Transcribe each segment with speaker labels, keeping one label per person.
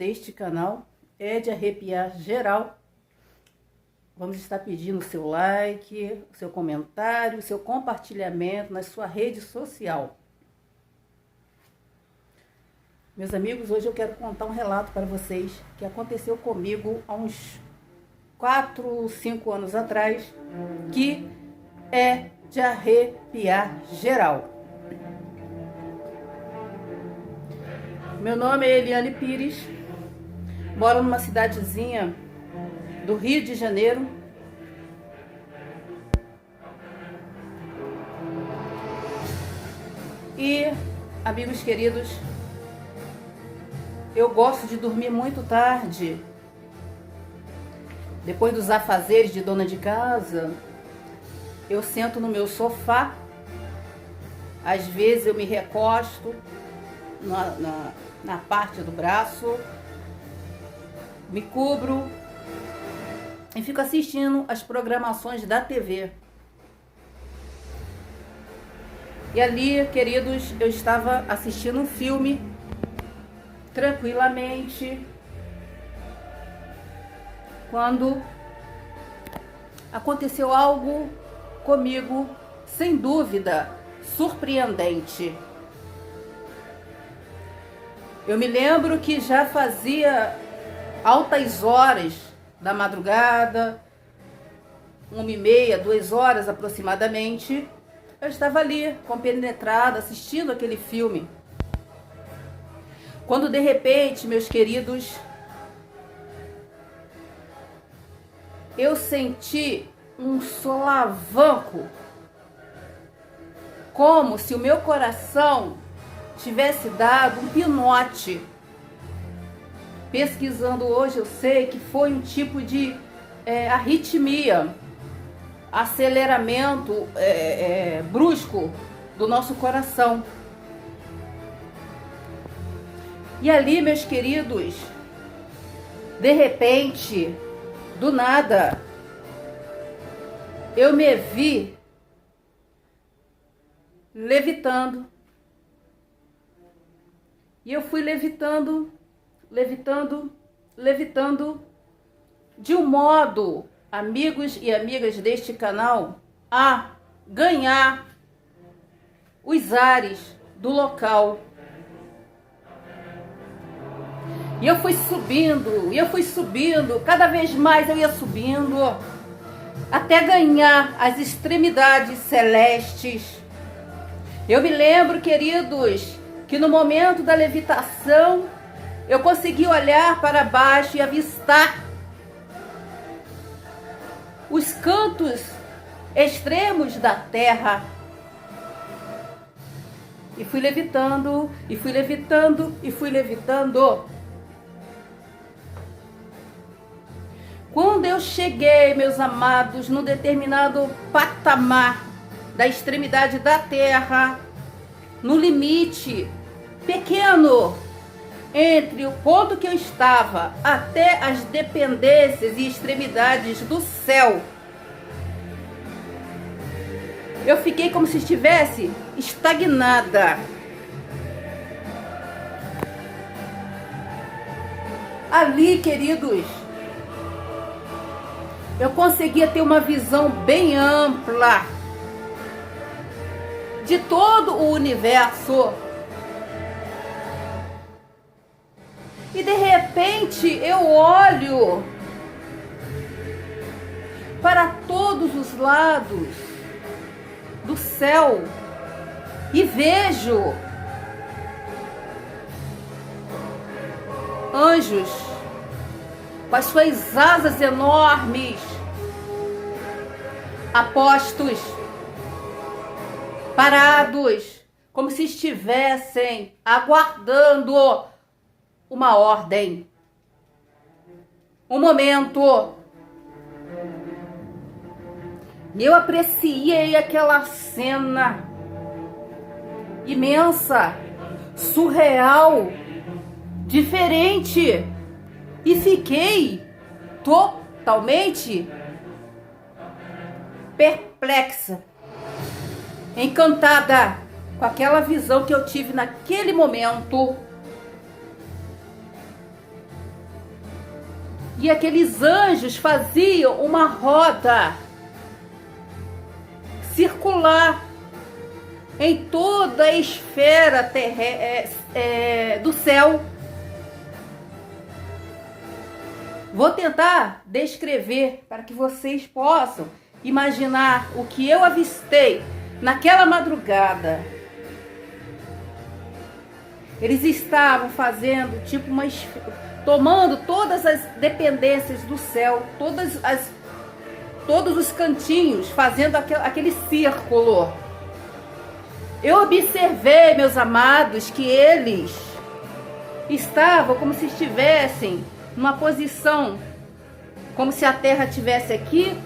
Speaker 1: deste canal é de arrepiar geral. Vamos estar pedindo o seu like, o seu comentário, o seu compartilhamento na sua rede social. Meus amigos, hoje eu quero contar um relato para vocês que aconteceu comigo há uns 4, 5 anos atrás, que é de arrepiar geral. Meu nome é Eliane Pires, moro numa cidadezinha do Rio de Janeiro. E, amigos queridos, eu gosto de dormir muito tarde. Depois dos afazeres de dona de casa, eu sento no meu sofá. Às vezes eu me recosto na parte do braço, me cubro e fico assistindo as programações da TV. E ali, queridos, eu estava assistindo um filme tranquilamente, quando aconteceu algo comigo, sem dúvida, surpreendente. Eu me lembro que já fazia altas horas da madrugada, 1h30, 2 horas aproximadamente, eu estava ali, compenetrada, assistindo aquele filme. Quando de repente, meus queridos, eu senti um solavanco, como se o meu coração tivesse dado um pinote. Pesquisando hoje, eu sei que foi um tipo de arritmia, aceleramento brusco do nosso coração. E ali, meus queridos, de repente, do nada, eu me vi levitando. E eu fui levitando, de um modo, amigos e amigas deste canal, a ganhar os ares do local. E eu fui subindo, cada vez mais eu ia subindo, até ganhar as extremidades celestes. Eu me lembro, queridos, que no momento da levitação, eu consegui olhar para baixo e avistar os cantos extremos da terra. E fui levitando, e fui levitando, e fui levitando. Quando eu cheguei, meus amados, num determinado patamar da extremidade da terra, no limite pequeno entre o ponto que eu estava até as dependências e extremidades do céu, eu fiquei como se estivesse estagnada. Ali, queridos, eu conseguia ter uma visão bem ampla de todo o universo. E de repente eu olho para todos os lados do céu e vejo anjos com as suas asas enormes, apostos, parados, como se estivessem aguardando uma ordem, um momento. Eu apreciei aquela cena imensa, surreal, diferente, e fiquei totalmente perplexa, encantada com aquela visão que eu tive naquele momento. E aqueles anjos faziam uma roda circular em toda a esfera do céu. Vou tentar descrever para que vocês possam imaginar o que eu avistei naquela madrugada. Eles estavam fazendo tipo tomando todas as dependências do céu, todos os cantinhos, fazendo aquele círculo. Eu observei, meus amados, que eles estavam como se estivessem numa posição, como se a terra estivesse aqui,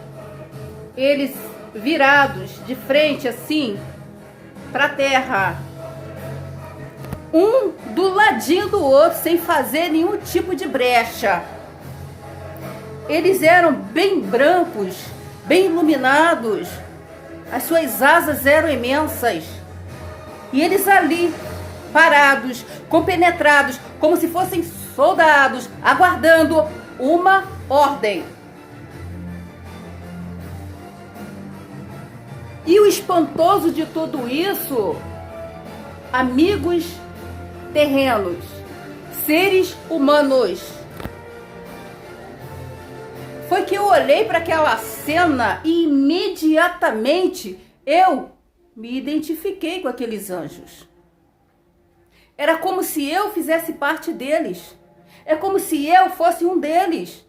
Speaker 1: eles virados de frente assim para a terra, um do ladinho do outro, sem fazer nenhum tipo de brecha. Eles eram bem brancos, bem iluminados, as suas asas eram imensas, e eles ali, parados, compenetrados, como se fossem soldados, aguardando uma ordem. E o espantoso de tudo isso, amigos terrenos, seres humanos, foi que eu olhei para aquela cena e imediatamente eu me identifiquei com aqueles anjos. Era como se eu fizesse parte deles. É como se eu fosse um deles.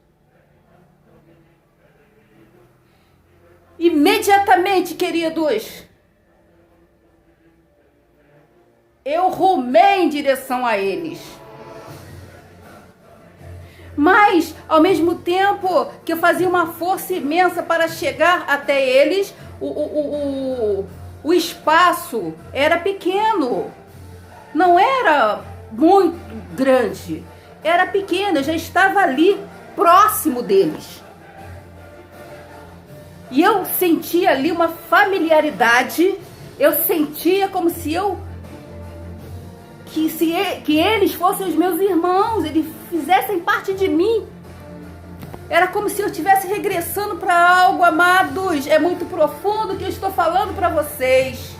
Speaker 1: Imediatamente, queridos, eu rumei em direção a eles. Mas, ao mesmo tempo que eu fazia uma força imensa para chegar até eles, o espaço era pequeno. Não era muito grande. Era pequeno, eu já estava ali, próximo deles. E eu sentia ali uma familiaridade. Eu sentia como se que eles fossem os meus irmãos, eles fizessem parte de mim. Era como se eu estivesse regressando para algo, amados. É muito profundo o que eu estou falando para vocês.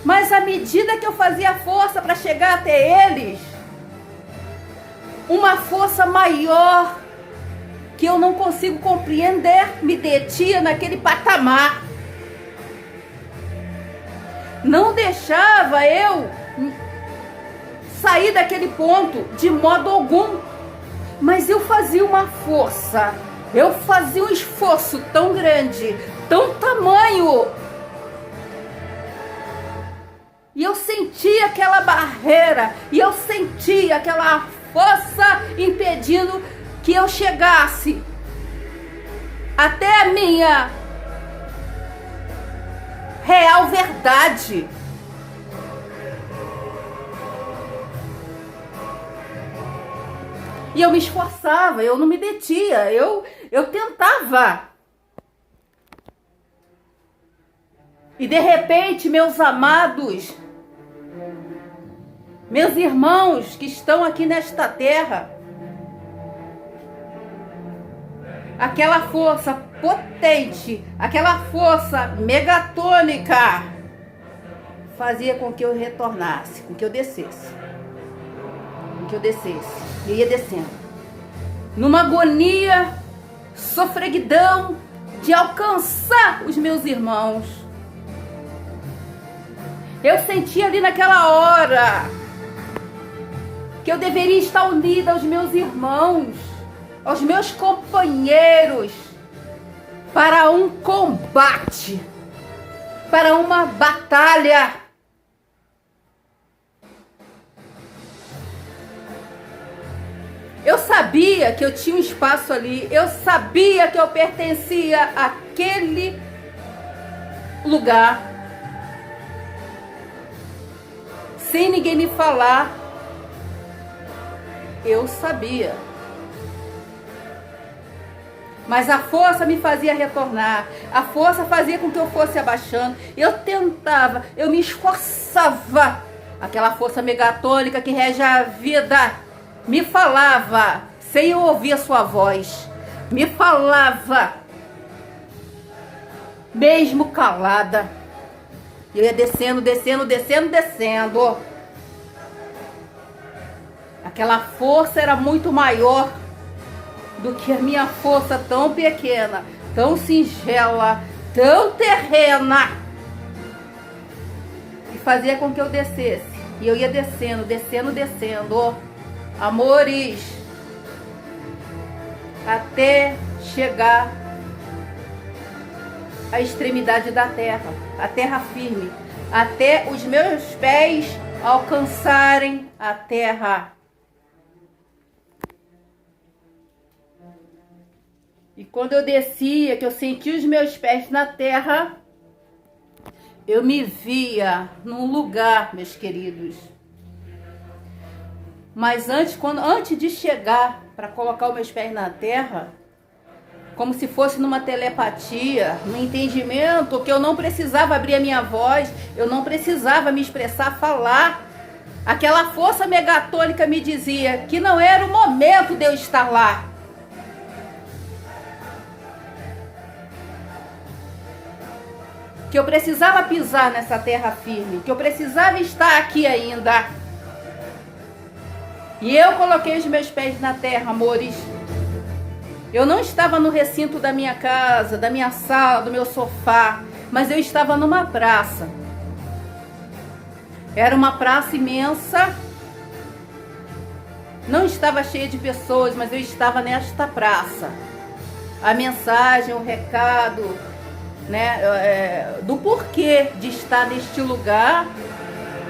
Speaker 1: Mas à medida que eu fazia força para chegar até eles, uma força maior que eu não consigo compreender me detinha naquele patamar. Não deixava eu sair daquele ponto de modo algum. Mas eu fazia uma força, eu fazia um esforço tão grande, tão tamanho. E eu sentia aquela barreira, e eu sentia aquela força impedindo que eu chegasse até a minha real verdade. E eu me esforçava, eu não me detia, eu tentava. E de repente, meus amados, meus irmãos que estão aqui nesta terra, aquela força potente, aquela força megatônica, fazia com que eu retornasse, com que eu descesse. Eu ia descendo, numa agonia, sofreguidão de alcançar os meus irmãos. Eu senti ali naquela hora que eu deveria estar unida aos meus irmãos, aos meus companheiros, para um combate, para uma batalha. Eu sabia que eu tinha um espaço ali, eu sabia que eu pertencia àquele lugar, sem ninguém me falar. Eu sabia. Mas a força me fazia retornar, a força fazia com que eu fosse abaixando. Eu tentava, eu me esforçava. Aquela força megatônica que rege a vida me falava sem eu ouvir a sua voz, me falava mesmo calada. Eu ia descendo, descendo, descendo, descendo. Aquela força era muito maior do que a minha força tão pequena, tão singela, tão terrena, e fazia com que eu descesse. E eu ia descendo, descendo, descendo, amores, até chegar à extremidade da terra, a terra firme, até os meus pés alcançarem a terra. E quando eu descia, que eu senti os meus pés na terra, eu me via num lugar, meus queridos. Mas antes de chegar para colocar os meus pés na terra, como se fosse numa telepatia, no entendimento que eu não precisava abrir a minha voz, eu não precisava me expressar, falar. Aquela força megatônica me dizia que não era o momento de eu estar lá. Que eu precisava pisar nessa terra firme, que eu precisava estar aqui ainda. E eu coloquei os meus pés na terra, amores. Eu não estava no recinto da minha casa, da minha sala, do meu sofá, mas eu estava numa praça. Era uma praça imensa. Não estava cheia de pessoas, mas eu estava nesta praça. A mensagem, o recado, né, do porquê de estar neste lugar,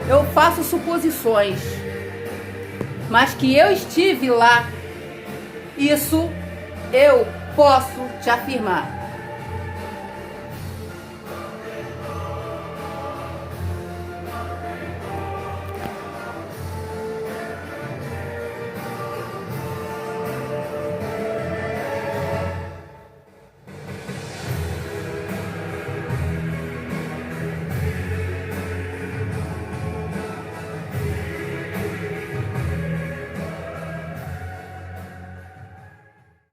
Speaker 1: eu faço suposições. Mas que eu estive lá, isso eu posso te afirmar.